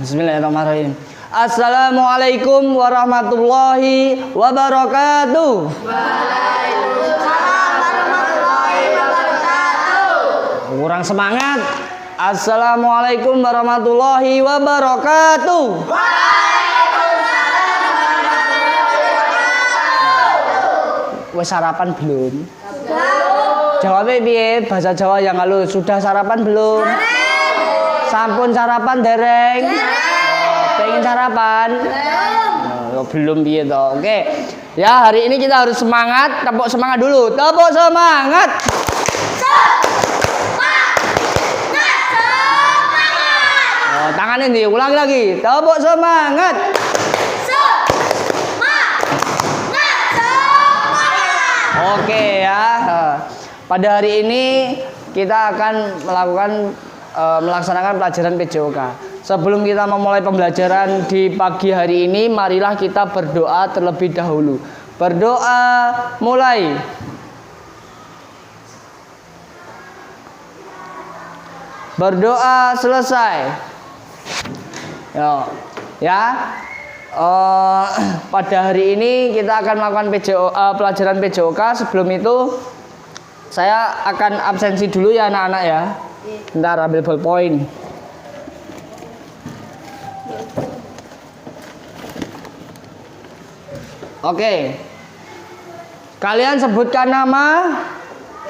Bismillahirrahmanirrahim. Assalamualaikum warahmatullahi wabarakatuh. Waalaikumsalam warahmatullahi wabarakatuh. Kurang semangat. Assalamualaikum warahmatullahi wabarakatuh. Waalaikumsalam warahmatullahi wabarakatuh. Wes sarapan belum? Belum. Jawabnya piye? Bahasa Jawa yang halus. Sudah sarapan belum? Sampun sarapan dereng? Pengen sarapan? Belum piye toh. Oke. Ya, hari ini kita harus semangat. Tepuk semangat dulu. Tepuk semangat. Tangannya nih, ulangi lagi. Tepuk semangat. Oke ya. Pada hari ini kita akan melaksanakan pelajaran PJOK. Sebelum kita memulai pembelajaran di pagi hari ini, marilah kita berdoa terlebih dahulu. Berdoa mulai. Berdoa selesai. Ya. Pada hari ini kita akan melakukan pelajaran PJOK. Sebelum itu saya akan absensi dulu ya anak-anak ya. Bentar ambil ballpoint. Oke. Kalian sebutkan nama.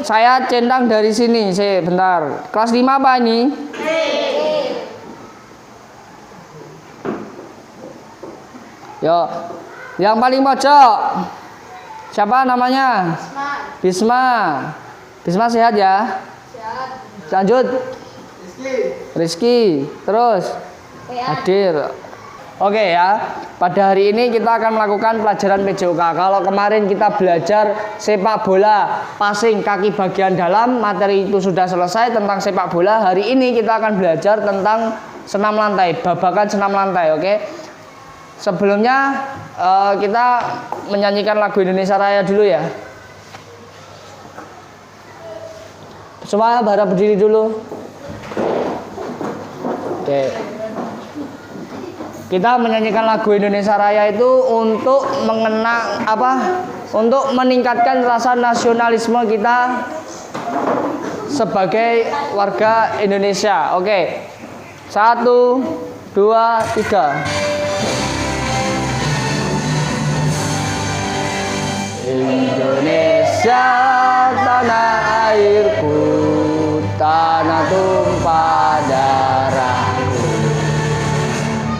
Saya centang dari sini. Bentar. Kelas 5 apa ini? Yo, yang paling pojok. Siapa namanya? Bisma. Bisma sehat ya? Sehat. Lanjut. Rizky. Terus? Hadir. Oke ya. Pada hari ini kita akan melakukan pelajaran PJOK. Kalau kemarin kita belajar sepak bola, passing kaki bagian dalam, materi itu sudah selesai tentang sepak bola. Hari ini kita akan belajar tentang senam lantai, babakan senam lantai, oke? Sebelumnya kita menyanyikan lagu Indonesia Raya dulu ya. Semua pada berdiri dulu. Oke. Kita menyanyikan lagu Indonesia Raya itu untuk untuk meningkatkan rasa nasionalisme kita sebagai warga Indonesia. Oke. 1, 2, 3. Indonesia tanah airku, tanah tumpah darahku.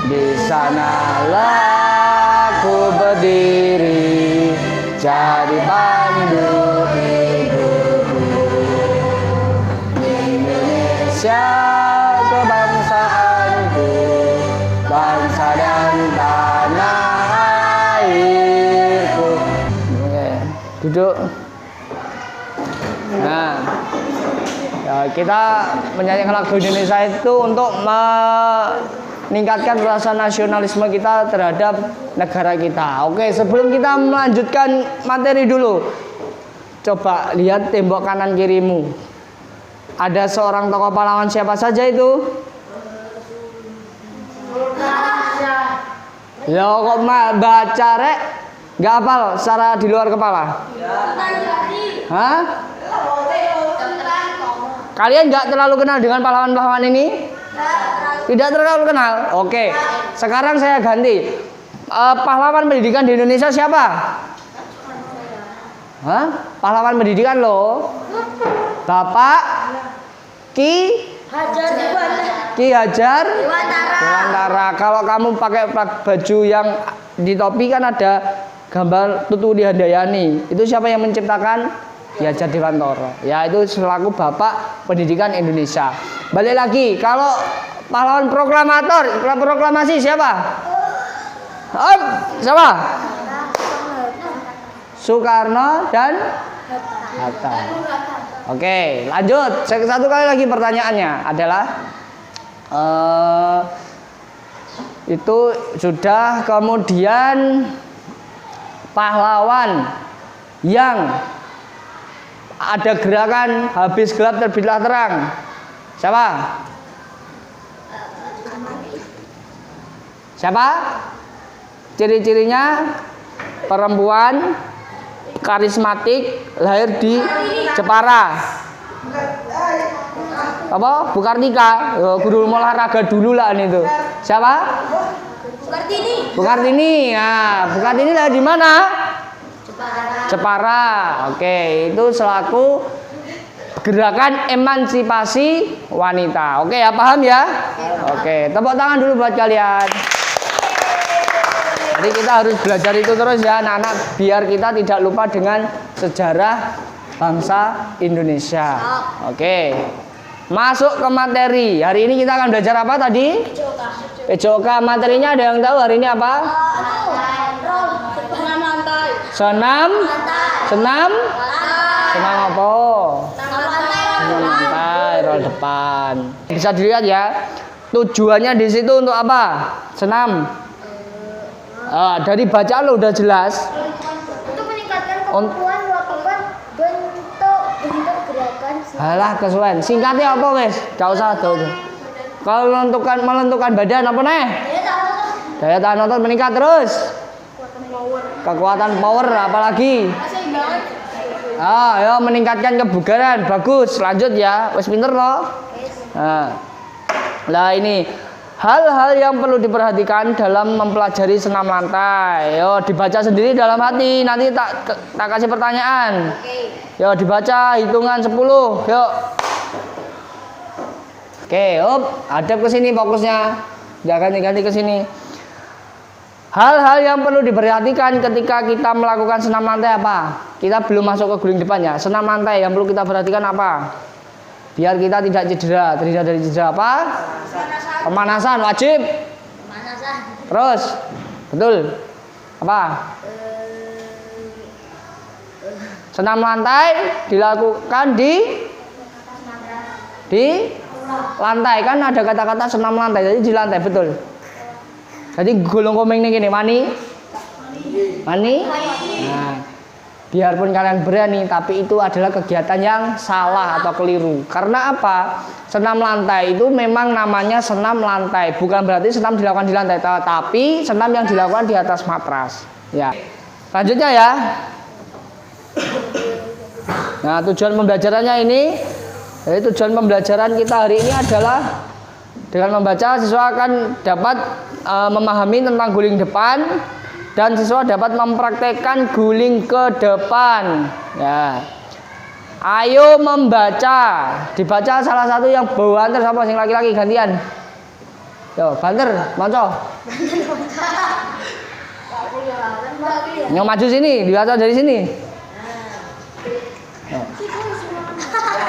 Di sanalah aku berdiri, jadi pandu hidupku. Indonesia kebangsaanku, bangsa dan tanah airku. Duduk. Nah, ya, kita menyanyikan lagu Indonesia itu untuk meningkatkan rasa nasionalisme kita terhadap negara kita. Oke, sebelum kita melanjutkan materi dulu, coba lihat tembok kanan kirimu. Ada seorang tokoh pahlawan, siapa saja itu? Ya kok baca rek? Gak hafal secara di luar kepala? Hah? Kalian gak terlalu kenal dengan pahlawan-pahlawan ini? Tidak terlalu kenal? Oke. Sekarang saya ganti. Pahlawan pendidikan di Indonesia siapa? Hah? Pahlawan pendidikan loh. Bapak Ki Hajar Dewantara. Kalau kamu pakai baju yang di topi kan ada gambar Tutuli Handayani. Itu siapa yang menciptakan? Ki Hajar Dewantara. Ya, itu selaku Bapak Pendidikan Indonesia. Balik lagi, kalau pahlawan proklamasi siapa? Siapa? Soekarno dan Hatta. Oke, lanjut. Satu kali lagi pertanyaannya adalah itu sudah, kemudian pahlawan yang ada gerakan habis gelap terbitlah terang. Siapa? Siapa? Ciri-cirinya perempuan karismatik, lahir di Jepara. Apa? Bu Kartika, guru olahraga dulu lah ini tuh. Siapa? Bu Kartini. Nah, Bu Kartini lahir di mana? Jepara. Oke, itu selaku gerakan emansipasi wanita. Oke ya, paham ya? Oke, tepuk tangan dulu buat kalian. Jadi kita harus belajar itu terus ya anak-anak, biar kita tidak lupa dengan sejarah bangsa Indonesia. Oke, masuk ke materi. Hari ini kita akan belajar apa tadi? PJOK. Materinya ada yang tahu hari ini apa? Senam apa? Senam lantai, roll depan. Bisa dilihat ya. Tujuannya di situ untuk apa? Senam. Dari bacaan lo udah jelas. Untuk meningkatkan kemampuan melakukan bentuk gerakan. Alah kesuwen. Singkatnya apa wes? Gak usah tahu. Kalau menentukan badan apa nih? Daya tahan otot meningkat terus. Kekuatan power apalagi? Ya meningkatkan kebugaran. Bagus. Lanjut ya. Wes pinter loh. Nah ini hal-hal yang perlu diperhatikan dalam mempelajari senam lantai. Yo dibaca sendiri dalam hati. Nanti tak kasih pertanyaan. Yo dibaca hitungan 10. Yuk. Oke, hadap ke sini fokusnya. Jangan ganti ke sini. Hal-hal yang perlu diperhatikan ketika kita melakukan senam lantai apa? Kita belum masuk ke guling depan ya. Senam lantai yang perlu kita perhatikan apa? Biar kita tidak cedera. Terhindar dari cedera apa? Pemanasan wajib. Terus, betul. Apa? Senam lantai dilakukan di lantai, kan ada kata-kata senam lantai. Jadi di lantai, betul. Jadi gulung komeng ini gini, mani. Nah, biarpun kalian berani, tapi itu adalah kegiatan yang salah atau keliru. Karena apa? Senam lantai itu memang namanya senam lantai, bukan berarti senam dilakukan di lantai, tapi senam yang dilakukan di atas matras. Ya. Lanjutnya ya. Nah, tujuan pembelajarannya ini, jadi tujuan pembelajaran kita hari ini adalah dengan membaca siswa akan dapat memahami tentang guling depan dan siswa dapat mempraktekkan guling ke depan. Ya. Ayo membaca. Dibaca salah satu yang bawa antar sama sing laki-laki gantian. Yo, banter, monco. Yang maju sini, dibaca dari sini.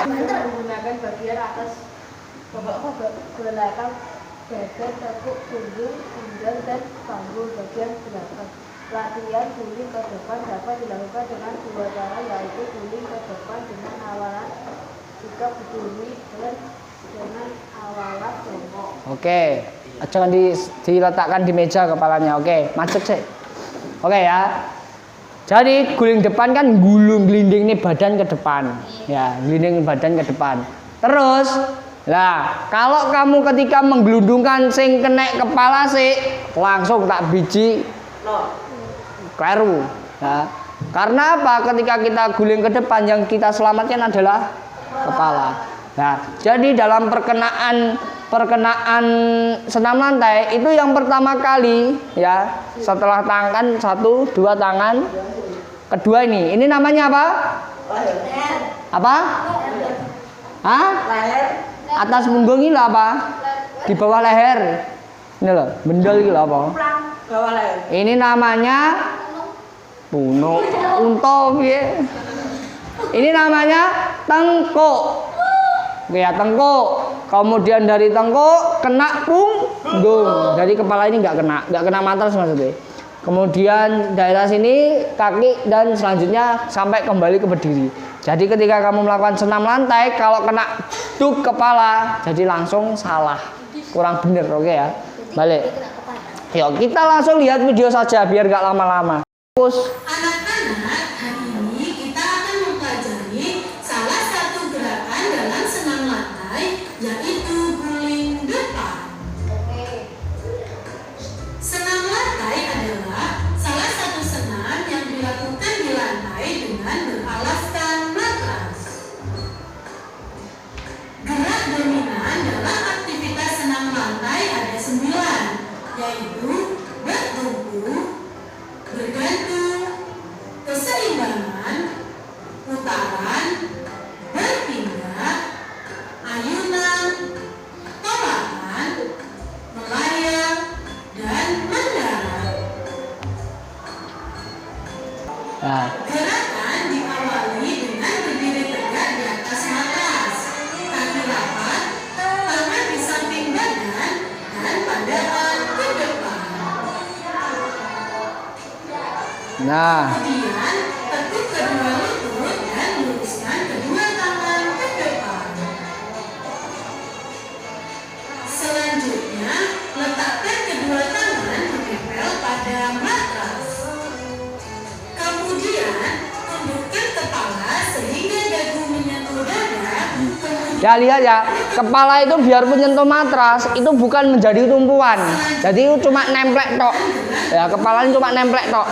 Menggunakan bagian atas belakang dada, tekuk, punggung, pinggang, dan panggul bagian belakang. Latihan guling ke depan dapat dilakukan dengan dua cara, yaitu guling ke depan dengan awalan sikap berdiri dan dengan awalan jongkok. Oke, jangan diletakkan di meja kepalanya. Oke, macet sih. Oke ya. Jadi guling depan kan gelinding nih badan ke depan. Ya, gelinding badan ke depan. Terus, lah kalau kamu ketika menggelundungkan sing kena kepala sih, langsung tak biji kleru. Ya. Karena apa? Ketika kita guling ke depan, yang kita selamatkan adalah kepala. Nah, jadi dalam perkenaan senam lantai itu yang pertama kali ya, setelah tangan 1, 2 tangan, kedua ini namanya apa? Apa? Hah? Atas punggung ini apa? Di bawah leher. Ini loh, bendol ini apa? Ini namanya punuk, unta piye? Ini namanya tengkuk. Ya, tengkuk. Kemudian dari tengkuk kena punggung. Dari kepala ini nggak kena matras maksudnya. Kemudian daerah sini kaki dan selanjutnya sampai kembali ke berdiri. Jadi ketika kamu melakukan senam lantai, kalau kena duk kepala, jadi langsung salah, kurang bener, oke ya. Balik. Yuk kita langsung lihat video saja biar nggak lama-lama. Fokus. Anak-anak, hari ini kita akan mempelajari salah satu gerakan dalam senam lantai, yaitu guling depan. yaitu bertumpu, bergantung, keseimbangan, putaran, berpindah, ayunan, tolakan, melayang, dan mendarat. Nah, Gerakan diawali dengan berdiri tegak di atas matras, kaki rapat, tangan di samping badan, dan pandangan ke depan. nah, Kemudian, tekuk kedua lutut dan luruskan kedua tangan ke depan. Selanjutnya, letakkan kedua tangan menempel pada matras. Kemudian, tundukkan kepala sehingga dagu menyentuh dada. Kemudian, ya lihat ya, kepala itu biarpun nyentuh matras itu bukan menjadi tumpuan. Jadi itu cuma nemplek tok. Ya, kepalanya cuma nemplek tok.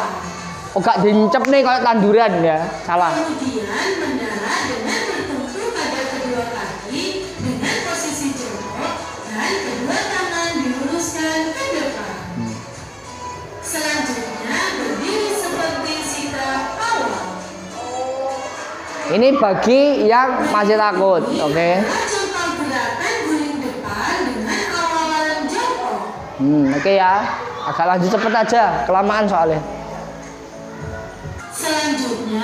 Oh, gak dincep nih kayak tanduran ya. Salah. kemudian mendarat dengan bertumpu pada kedua kaki dengan posisi jongkok dan kedua tangan diluruskan ke depan. Selanjutnya berdiri seperti sikap awal. Ini bagi yang masih takut, oke? Contoh gerakan guling depan dengan awalan jongkok. Oke ya. Agak lanjut cepet aja, kelamaan soalnya. Selanjutnya,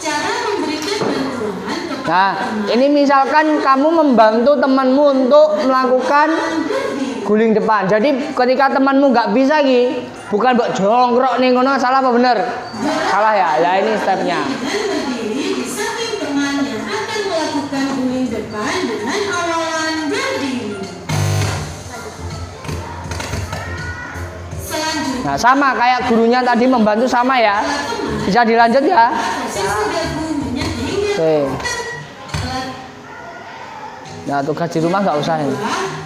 cara memberikan bantuan kepada Nah, teman ini misalkan kamu membantu temanmu untuk melakukan berdiri. guling depan. Jadi ketika temanmu nggak bisa Ki, bukan buat jongkrok nih ngono, salah apa bener? Salah ya. Ya ini stepnya. Dengan berdiri di samping teman yang akan melakukan guling depan dengan awalan berdiri. Selanjutnya, Nah, sama kayak gurunya tadi membantu sama ya. Bisa dilanjut ya. posisi dagu menyentuh hingga Oke. Nah, tugas di rumah nggak usah ini.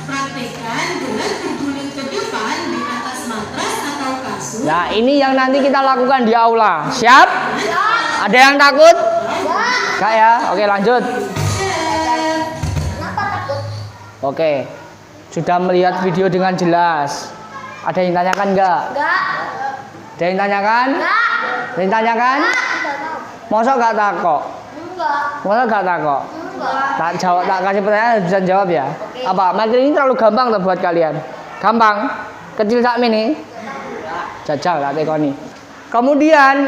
praktekkan gerak berguling ke depan di atas matras atau kasur. Nah, ini yang nanti kita lakukan di aula. Siap? Ada yang takut? Enggak ya? Oke, lanjut. Kenapa takut? Oke. Sudah melihat video dengan jelas. Ada yang tanyakan enggak? Enggak. Ada yang tanyakan? Enggak. Ada yang tanyakan? Enggak tahu. Masa enggak takut? Enggak. Masa enggak takut? Enggak. Tak jawab, tak kasih pertanyaan bisa jawab ya. Apa? Materi ini terlalu gampang tuh buat kalian. Gampang. Kecil sak ini. Jajal tak tekoni. Kemudian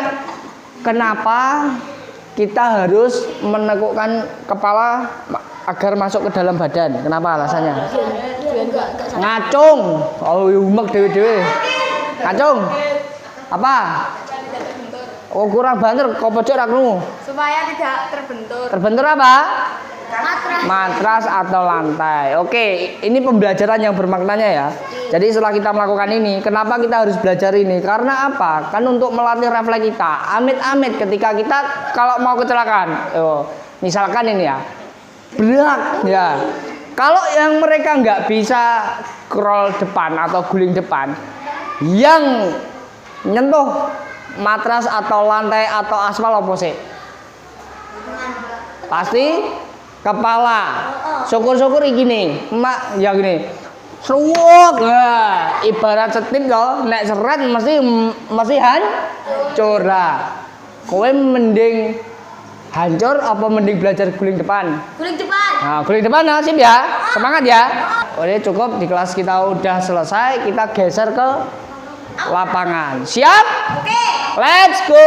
kenapa kita harus menekukkan kepala agar masuk ke dalam badan? Kenapa alasannya? Ngacung. Oh, umek dewe-dewe. Ngacung. Apa? Oh, kurang banter, kok pojok ra krungu. Supaya tidak terbentur. Terbentur apa? Matras. Matras atau lantai. Oke, ini pembelajaran yang bermaknanya ya. Jadi setelah kita melakukan ini, kenapa kita harus belajar ini? Karena apa? Kan untuk melatih refleks kita. Amit-amit ketika kita kalau mau kecelakaan. Oh, misalkan ini ya. Berak ya. Kalau yang mereka nggak bisa scroll depan atau guling depan, yang nyentuh matras atau lantai atau aspal apa sih? Pasti kepala. Syukur-syukur gini, emak ya gini. Seruak, nah, ibarat setit loh, nek seret mesti hancur lah. Kowe mending hancur apa mending belajar guling depan? Guling depan. Nah, guling depan nasib ya, semangat ya. Oke, cukup di kelas kita udah selesai, kita geser ke lapangan. Siap? Oke. Let's go.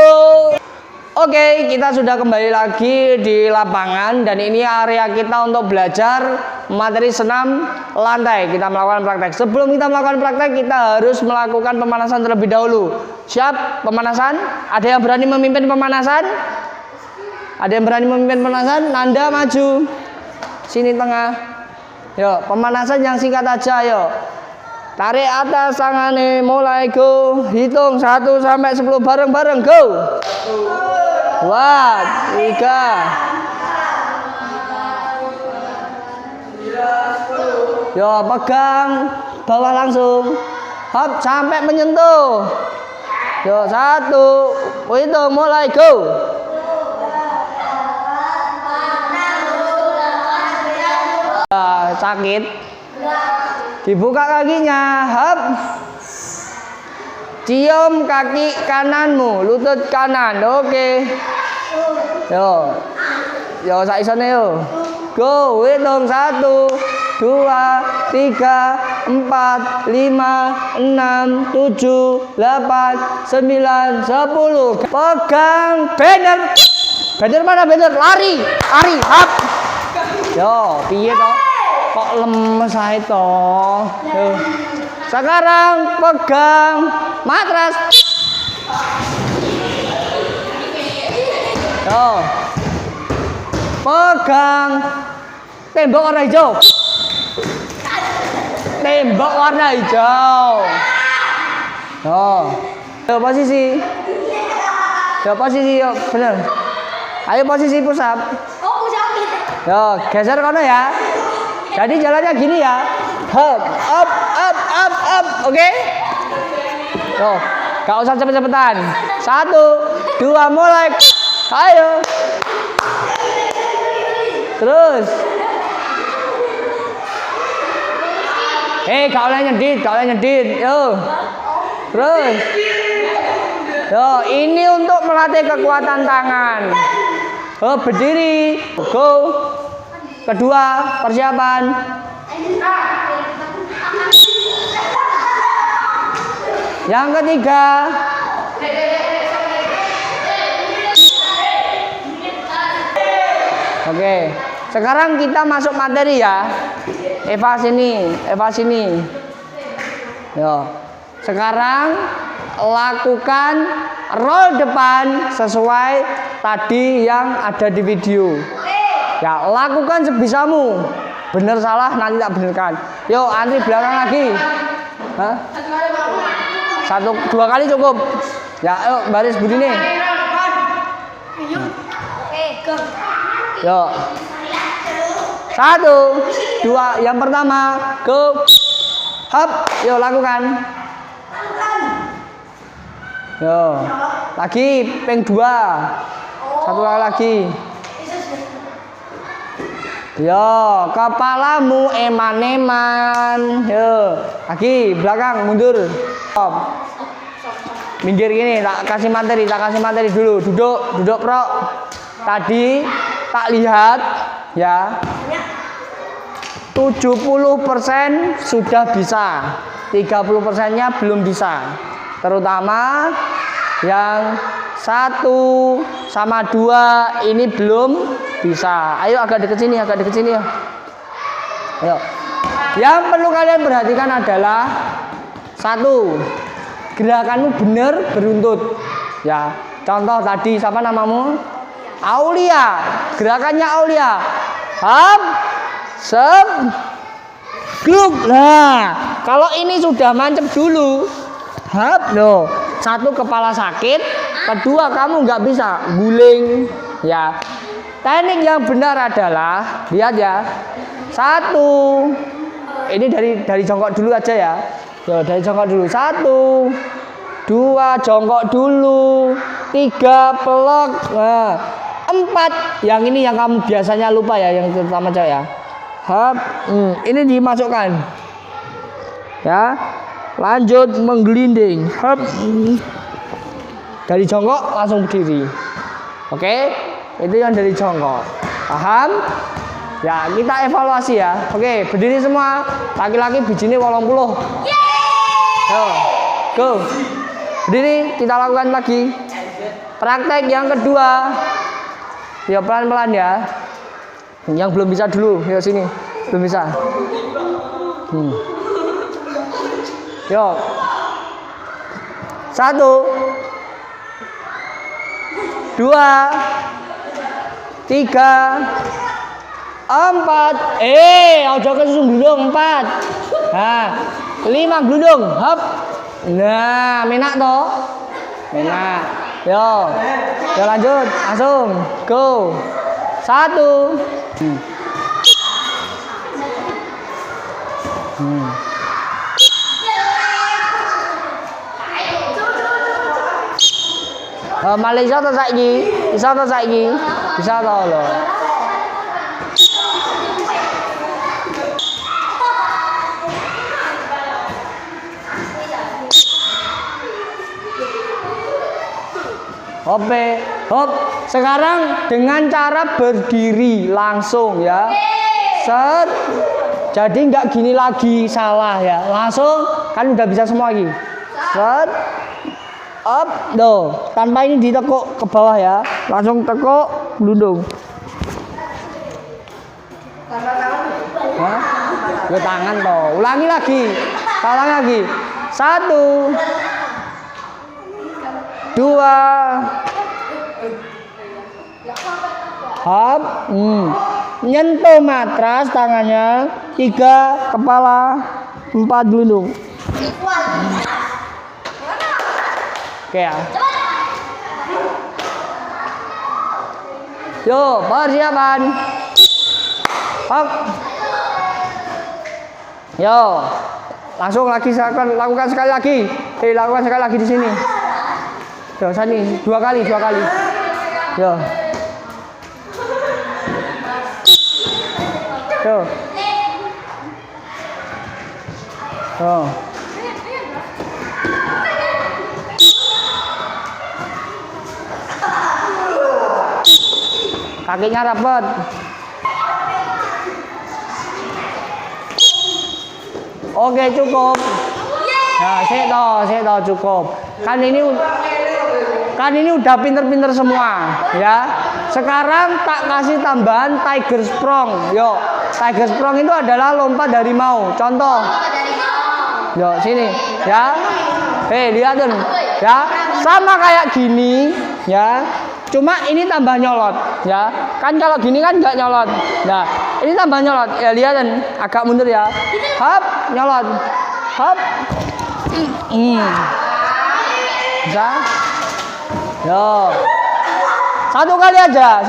Oke, kita sudah kembali lagi di lapangan dan ini area kita untuk belajar materi senam lantai. Kita melakukan praktek. Sebelum kita melakukan praktek, kita harus melakukan pemanasan terlebih dahulu. Siap? Pemanasan? Ada yang berani memimpin pemanasan? Ada yang berani memimpin pemanasan? Nanda maju. Sini tengah. Yuk, pemanasan yang singkat aja, yuk. Tarik atas tangannya, mulai go. Hitung 1 sampai 10 bareng-bareng, go. 2, 3. Yo, pegang bawah langsung. Hop, sampai menyentuh. Yo, 1. Hitung, mulai go. Sakit. Dibuka kakinya, hop. Cium kaki kananmu, lutut kanan. Oke. Yo. Yo saisone yo. Go, hitung 1, 2, 3, 4, 5, 6, 7, 8, 9, 10. Pegang banner. Banner mana banner? Lari, hap. Yo, piye toh? Kok lemes ae toh? Yo. Sekarang pegang matras. Yo. Pegang tembok warna hijau. Tembok warna hijau. Yo, posisi. Yo, posisi, yo, bener. Ayo posisi push up. Yo, geser kono ya. Jadi jalannya gini ya. Up. Oke? Yo, gak usah cepet-cepetan. 1, 2, mulai. Ayo. Terus. Gak boleh nyedit. Yo. Terus. Yo, ini untuk melatih kekuatan tangan. Berdiri. Go. Kedua, persiapan. Yang ketiga. Oke. Sekarang kita masuk materi ya. Eva sini. Yo. Sekarang lakukan roll depan sesuai tadi yang ada di video. Ya, lakukan sebisamu. Bener salah nanti tak benerkan. Yo, antri belakang lagi. Hah? 1, 2 kali cukup. Ya, ayo baris begini. Yo. 1, 2, yang pertama, go. Hop, yo lakukan. Yo. Lagi ping 2. 1 kali lagi. Yo, kepalamu eman-eman. Yo, lagi belakang mundur. Stop. Minggir gini, tak kasih materi dulu. Duduk pro. Tadi tak lihat ya. 70% sudah bisa. 30%-nya belum bisa. Terutama yang 1 sama 2 ini belum bisa. Ayo agak deket sini ya. Ayo. Yang perlu kalian perhatikan adalah 1, gerakanmu benar beruntut. Ya, contoh tadi siapa namamu? Aulia. Gerakannya Aulia. Hap, sep, gluk. Nah, kalau ini sudah mancep dulu. Hap, no. 1 kepala sakit, 2 kamu nggak bisa guling. Ya. Teknik yang benar adalah lihat ya. 1. Ini dari jongkok dulu aja ya. Yo, dari jongkok dulu. 1, 2 jongkok dulu. 3 pelok. Nah, 4 yang ini yang kamu biasanya lupa ya, yang terutama cewek ya. Hap, ini dimasukkan. Ya. Lanjut menggelinding. Hap. Dari jongkok langsung berdiri. Oke? Itu yang dari jongkok. Paham? Ya, kita evaluasi ya. Oke, berdiri semua. Laki-laki bijine 80. Yo, go. Berdiri, kita lakukan lagi. Praktek yang kedua. Ya, pelan-pelan ya. Yang belum bisa dulu, yuk sini. Belum bisa. Yo. 1, 2, 3, 4. Ojo kesusun glundung 4. Nah, 5 glundung. Hop. Nah, menak toh? Menak. Yo. Yo lanjut, langsung. Go. 1. Malaysia ta saiki? Bisa ta saiki? Bisa ta lho. Oke, hop. Sekarang dengan cara berdiri langsung ya. Set. Jadi nggak gini lagi, salah ya. Langsung kan udah bisa semua lagi. Set. Up, do. Tanpa ini ditekuk ke bawah ya. Langsung tekuk, gelundung. Hah? Ya tangan toh. Ulangi lagi. Ulangi lagi. 1 2 hop. Nyentuh matras tangannya. 3 kepala. 4 gelundung. Oke ya. Yo, persiapan. Hop. Yo. Langsung lagi lakukan sekali lagi. Lakukan sekali lagi di sini. Yo, sini 2 kali. Yo. Yo. Oh. Kakinya rapat. Oke, cukup. Nah, sik toh cukup. Kan ini udah pinter-pinter semua, ya. Sekarang tak kasih tambahan tiger sprong. Yo, tiger sprong itu adalah lompat dari mau. Contoh. Yo, sini, ya. Lihatin, ya. Sama kayak gini, ya. Cuma ini tambah nyolot, ya. Kan kalau gini kan nggak nyolot. Nah, ini tambah nyolot. Ya, lihatin, agak mundur ya. Hop, nyolot. Hop. Bisa? Yo. Satu kali aja.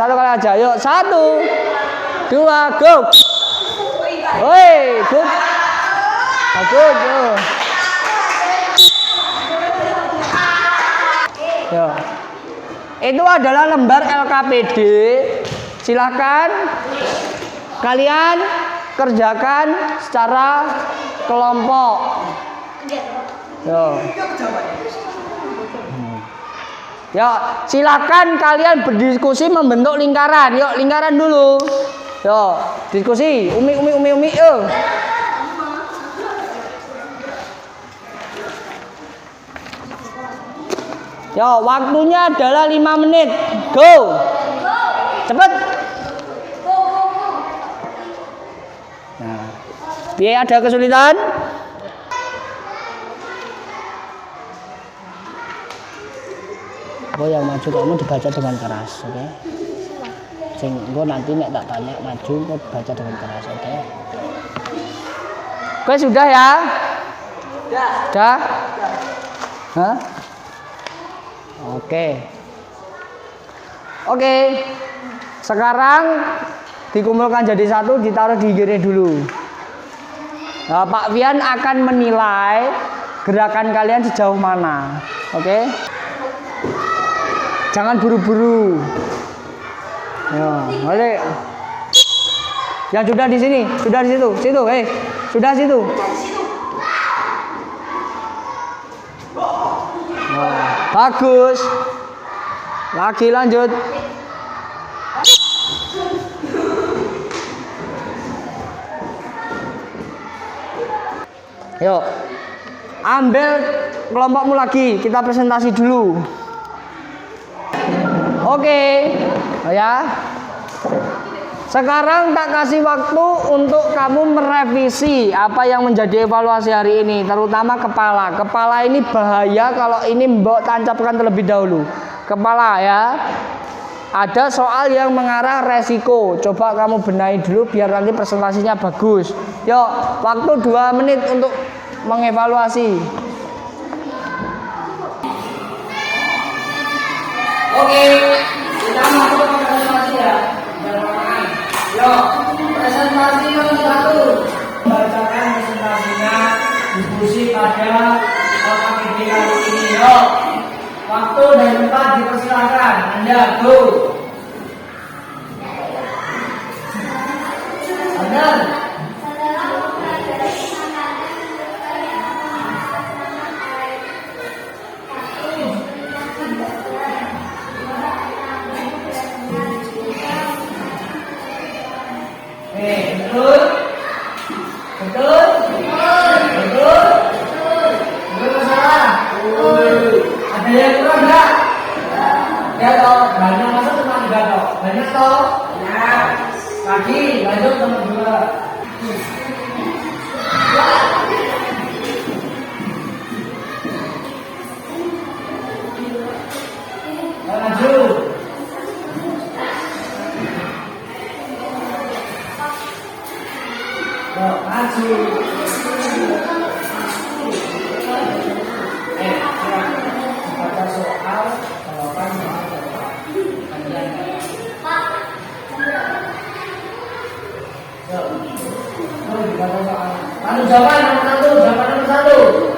Yuk, 1 2 go. Woi, good. Good. Yo. Itu adalah lembar LKPD. Silakan kalian kerjakan secara kelompok. Yo. Ya, silakan kalian berdiskusi membentuk lingkaran. Yuk, lingkaran dulu. Yo, diskusi. Umi. Yo. Yo, waktunya adalah 5 menit. Go. Cepet. Nah, dia ada kesulitan? Gue yang maju kamu dibaca dengan keras, oke? Sing gue nanti nek tak tanya maju, gue baca dengan keras, oke? Oke, sudah ya? Sudah? Hah? Oke. Sekarang dikumpulkan jadi satu, ditaruh di gini dulu. Nah, Pak Fian akan menilai gerakan kalian sejauh mana, oke? Jangan buru-buru. Ya, balik. Yang sudah di sini, sudah di situ, sudah situ. Nah, bagus. Lagi lanjut. Yuk, ambil kelompokmu lagi. Kita presentasi dulu. Oke, ya. Sekarang tak kasih waktu untuk kamu merevisi apa yang menjadi evaluasi hari ini, terutama kepala. Kepala ini bahaya kalau ini mbok tancapkan terlebih dahulu. Kepala ya. Ada soal yang mengarah resiko. Coba kamu benahi dulu biar nanti presentasinya bagus. Yuk, waktu 2 menit untuk mengevaluasi. Oke, kita masuk ke presentasi ya. Yuk, presentasi nomor 1. Bacakan presentasinya, diskusi pada LKPD kali ini. Yuk, waktu dan tempat dipersilakan. Anda go. Anda. Ya. Lagi lanjut nomor 2. Maju. Maju. Baca soal, jawaban jawaban nomor 1.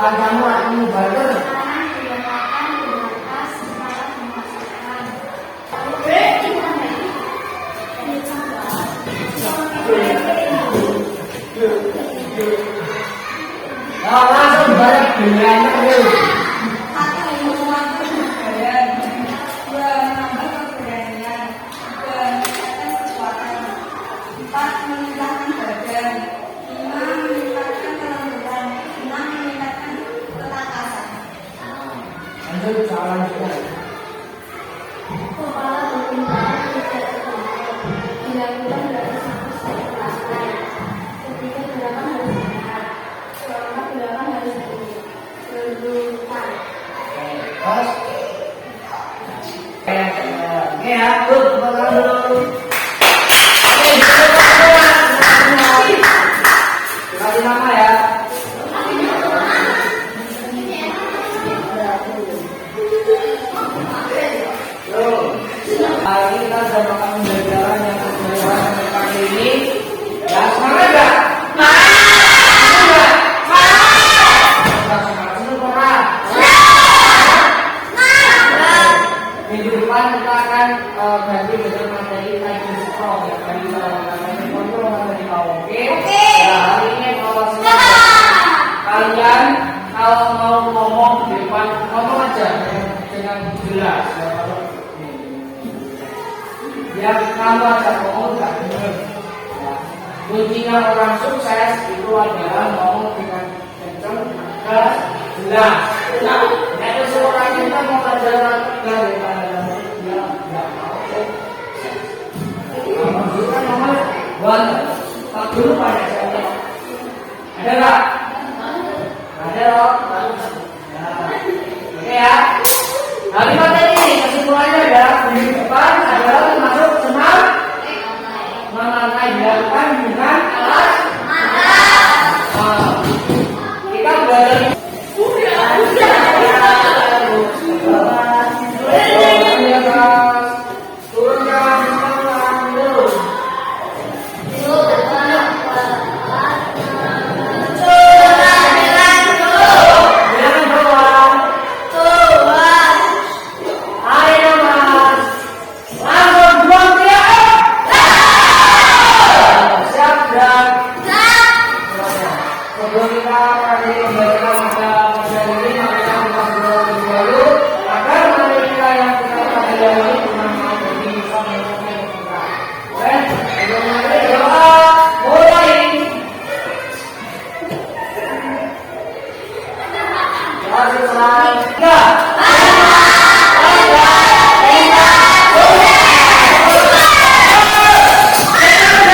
Kamu akan membayar. Langsung bayar bilangan. Lanjut soalan juga. Kepala berbicara tidak terdengar. Dilakukan dari satu sisi ke lain. Ketiga gerakan harus benar. Keempat gerakan harus berurutan. Terus. Oke ya, tuh kepala dulu. Kasih nama ya. Hari kita sudah makan pembelajaran yang pembelajaran kali ini. Ya semangat gak? Minggu depan kita akan ganti dengan materi typing strong ya. Tadi materi kontrol materi kau. Oke? Ya hari ini kalau kalian kalau mau ngomong di depan ngomong aja dengan jelas. Ya kalau ada ngomong tak benar. Kuncinya orang sukses itu adalah ngomong dengan kencang, jelas. Jadi seorang kita mau belajar dari dia nggak mau. Kalau kita ngomong buat tak dulu banyak saya. Ada nggak? Ada loh. Oke ya. Hari materi ini kesimpulannya adalah minggu depan adalah termasuk senam memaknai dilakukan dengan alat kita belajar Terima kasih.